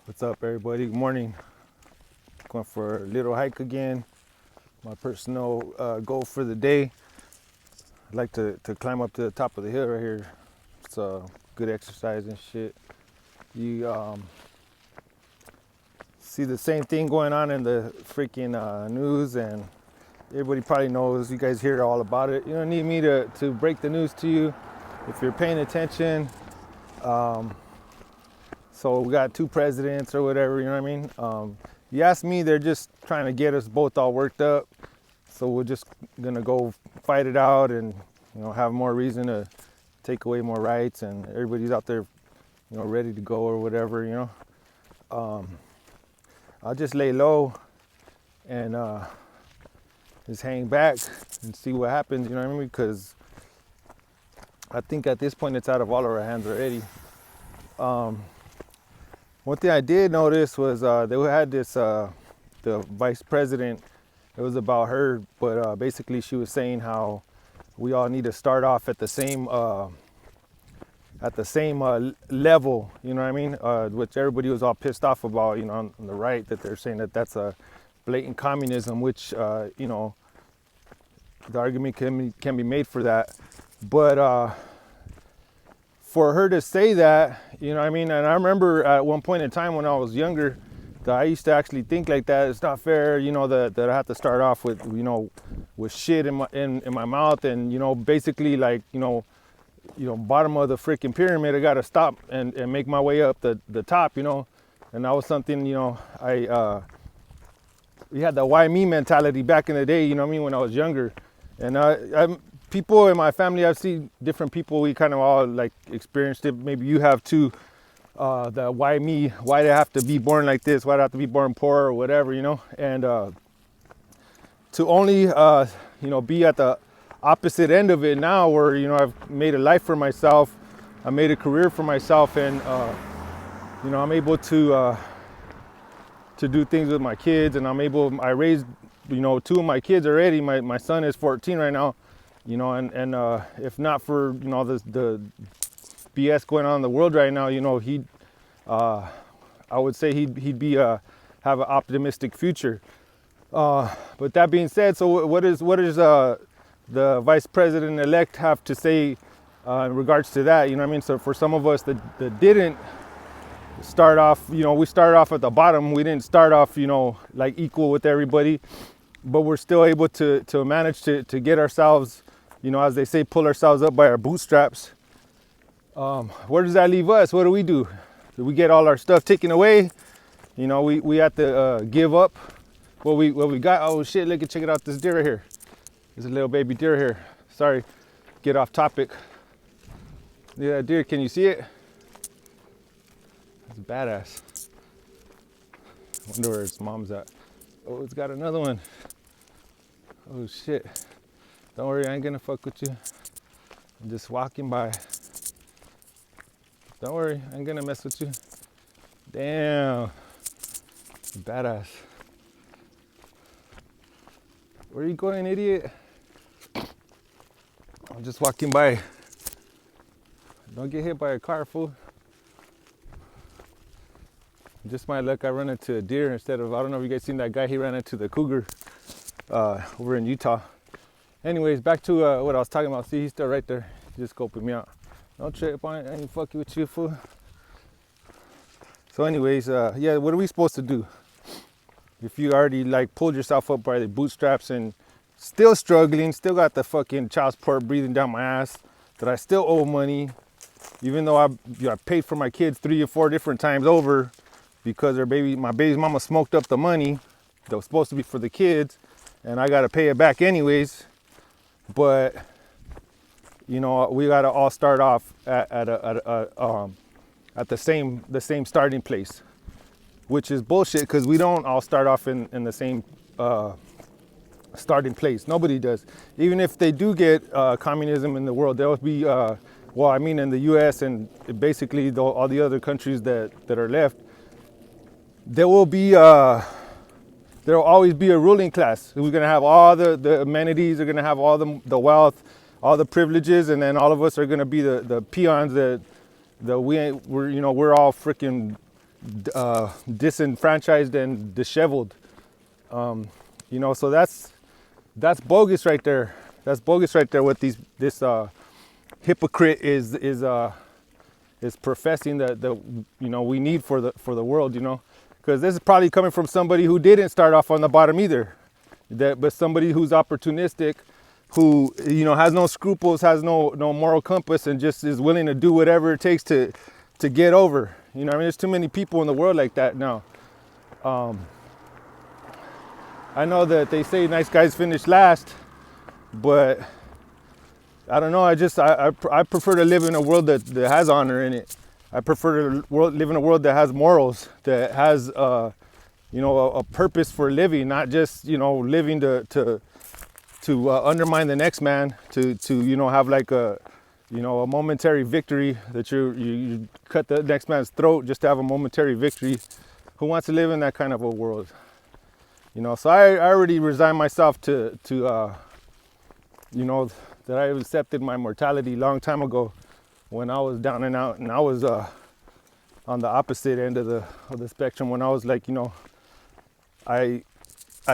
What's up, everybody? Good morning. Going for a little hike again. My personal goal for the day. I'd like to climb up to the top of the hill right here. It's good exercise and shit. You see the same thing going on in the freaking news, and everybody probably knows. You guys hear all about it. You don't need me to break the news to you if you're paying attention. So we got two presidents or whatever, you know what I mean? You ask me, they're just trying to get us both all worked up. So we're just gonna go fight it out and, have more reason to take away more rights, and everybody's out there, ready to go or whatever. I'll just lay low and just hang back and see what happens, you know what I mean? Because I think at this point it's out of all of our hands already. One thing I did notice was they had this, the vice president, it was about her, but basically she was saying how we all need to start off at the same level, you know what I mean? Which everybody was all pissed off about, on the right, that they're saying that that's a blatant communism, which, the argument can be made for that. But for her to say that, you know what I mean? And I remember at one point in time when I was younger, that I used to actually think like that. It's not fair, that I have to start off with, with shit in my mouth, and, basically like, bottom of the freaking pyramid, I got to stop and make my way up the top, And that was something, we had the why me mentality back in the day, you know what I mean, when I was younger. And people in my family, I've seen different people, we kind of all like experienced it. Maybe you have too. The why me, why do I have to be born like this? Why do I have to be born poor or whatever, And to only, be at the opposite end of it now where, I've made a life for myself. I made a career for myself, and, I'm able to do things with my kids, and I raised, two of my kids already. My son is 14 right now, and if not for, the BS going on in the world right now, I would say he'd be have an optimistic future. But that being said, so what is the vice president elect have to say in regards to that? You know what I mean? So for some of us that didn't start off, we started off at the bottom. We didn't start off, like equal with everybody, but we're still able to manage to get ourselves, as they say, pull ourselves up by our bootstraps. Where does that leave us? What do? Do we get all our stuff taken away? We have to give up what we got. Oh shit, check it out, this deer right here. There's a little baby deer here. Sorry, get off topic. Yeah, deer, can you see it? It's badass. Wonder where its mom's at. Oh, it's got another one. Oh shit. Don't worry, I ain't gonna fuck with you. I'm just walking by. Don't worry, I ain't gonna mess with you. Damn. Badass. Where are you going, idiot? I'm just walking by. Don't get hit by a car, fool. Just my luck, I run into a deer instead of, I don't know if you guys seen that guy, he ran into the cougar over in Utah. Anyways, back to what I was talking about. See, he's still right there. He's just scoping me out. Don't trip on it, I ain't fucking with you, fool. So anyways, yeah, what are we supposed to do? If you already like pulled yourself up by the bootstraps and still struggling, still got the fucking child support breathing down my ass, that I still owe money, even though I paid for my kids 3 or 4 different times over because my baby's mama smoked up the money that was supposed to be for the kids, and I gotta pay it back anyways. But we gotta all start off at the same starting place, which is bullshit because we don't all start off in the same starting place. Nobody does. Even if they do get communism in the world, there will be, in the U.S. and basically all the other countries that are left, there will always be a ruling class who's going to have all the amenities, they're going to have all the wealth, all the privileges, and then all of us are going to be the peons that we're all freaking disenfranchised and disheveled. You know, so that's bogus right there. That's bogus right there. What this hypocrite is professing that you know we need for the world. You know, because this is probably coming from somebody who didn't start off on the bottom either. But somebody who's opportunistic, who, you know, has no scruples, has no moral compass, and just is willing to do whatever it takes to get over. You know what I mean? There's too many people in the world like that now. I know that they say nice guys finish last, but I don't know. I prefer to live in a world that has honor in it. I prefer to live in a world that has morals, that has you know, a purpose for living, not just, you know, living to undermine the next man, to you know, have like a, you know, a momentary victory, that you cut the next man's throat just to have a momentary victory. Who wants to live in that kind of a world? You know, so I already resigned myself to you know, that I accepted my mortality a long time ago, when I was down and out, and I was on the opposite end of the spectrum, when I was like, you know, I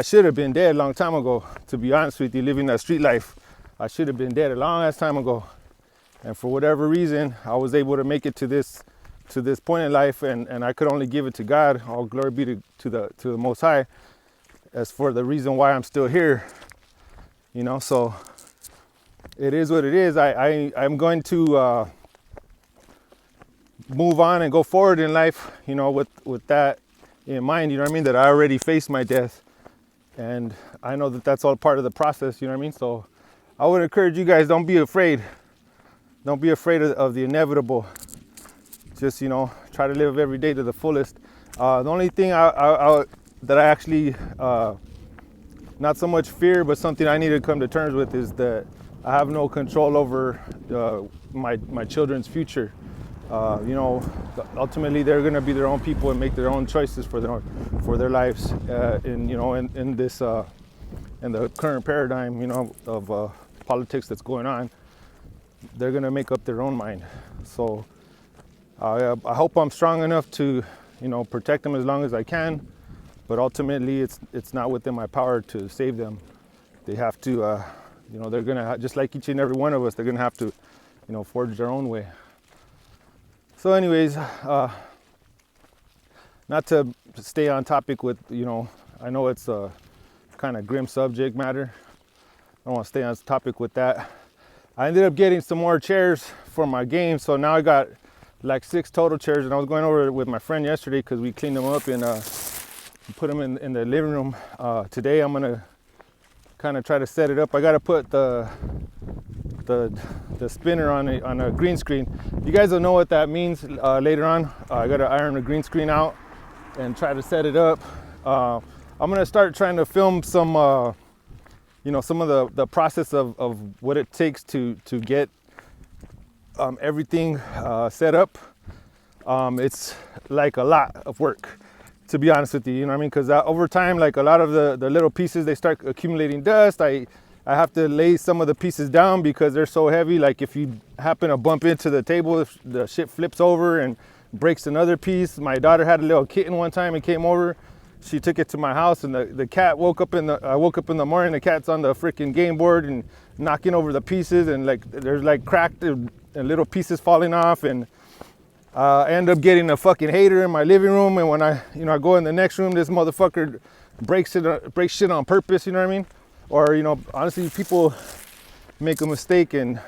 should have been dead a long time ago, to be honest with you, living that street life. I should have been dead a long ass time ago. And for whatever reason, I was able to make it to this point in life, and I could only give it to God. All glory be to the Most High, as for the reason why I'm still here. You know, so it is what it is. I'm going to move on and go forward in life, you know, with that in mind, you know what I mean, that I already faced my death, and I know that that's all part of the process, you know what I mean. So I would encourage you guys, don't be afraid of the inevitable. Just, you know, try to live every day to the fullest. The only thing that I actually not so much fear, but something I need to come to terms with, is that I have no control over my children's future. You know, ultimately they're going to be their own people and make their own choices for their lives. You know, in this in the current paradigm, you know, of politics that's going on, they're going to make up their own mind. So I hope I'm strong enough to, you know, protect them as long as I can. But ultimately, it's not within my power to save them. They have to, you know, they're going to, just like each and every one of us, they're going to have to, you know, forge their own way. So anyways, not to stay on topic with, you know, I know it's a kind of grim subject matter. I don't want to stay on topic with that. I ended up getting some more chairs for my game. So now I got like 6 total chairs, and I was going over it with my friend yesterday because we cleaned them up and put them in the living room. Today I'm going to kind of try to set it up. I got to put the spinner on a green screen. You guys will know what that means later on. I got to iron the green screen out and try to set it up. I'm gonna start trying to film some, you know, some of the process of what it takes to get everything set up. It's like a lot of work, to be honest with you. You know what I mean? Because over time, like a lot of the little pieces, they start accumulating dust. I have to lay some of the pieces down because they're so heavy. Like if you happen to bump into the table, the shit flips over and breaks another piece. My daughter had a little kitten one time and came over. She took it to my house, and the cat woke up I woke up in the morning. The cat's on the freaking game board and knocking over the pieces, and like there's like cracked and little pieces falling off. And I end up getting a fucking hater in my living room. And when I go in the next room, this motherfucker breaks shit on purpose. You know what I mean? Or, you know, honestly, people make a mistake and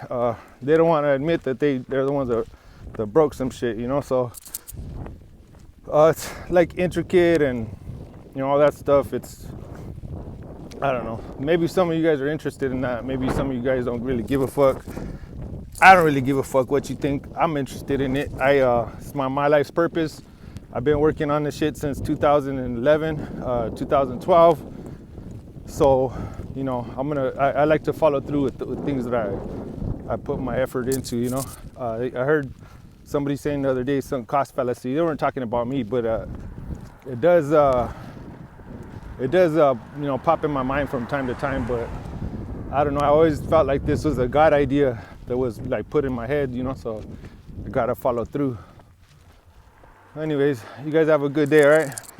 they don't want to admit that they're the ones that broke some shit, you know. So it's like intricate and, you know, all that stuff. It's, I don't know. Maybe some of you guys are interested in that. Maybe some of you guys don't really give a fuck. I don't really give a fuck what you think. I'm interested in it. It's my life's purpose. I've been working on this shit since 2011, 2012. So, you know, I like to follow through with things that I put my effort into, you know. I heard somebody saying the other day, some cost fallacy. They weren't talking about me, but it does, you know, pop in my mind from time to time. But I don't know, I always felt like this was a God idea that was like put in my head, you know, so I gotta follow through. Anyways, you guys have a good day, all right?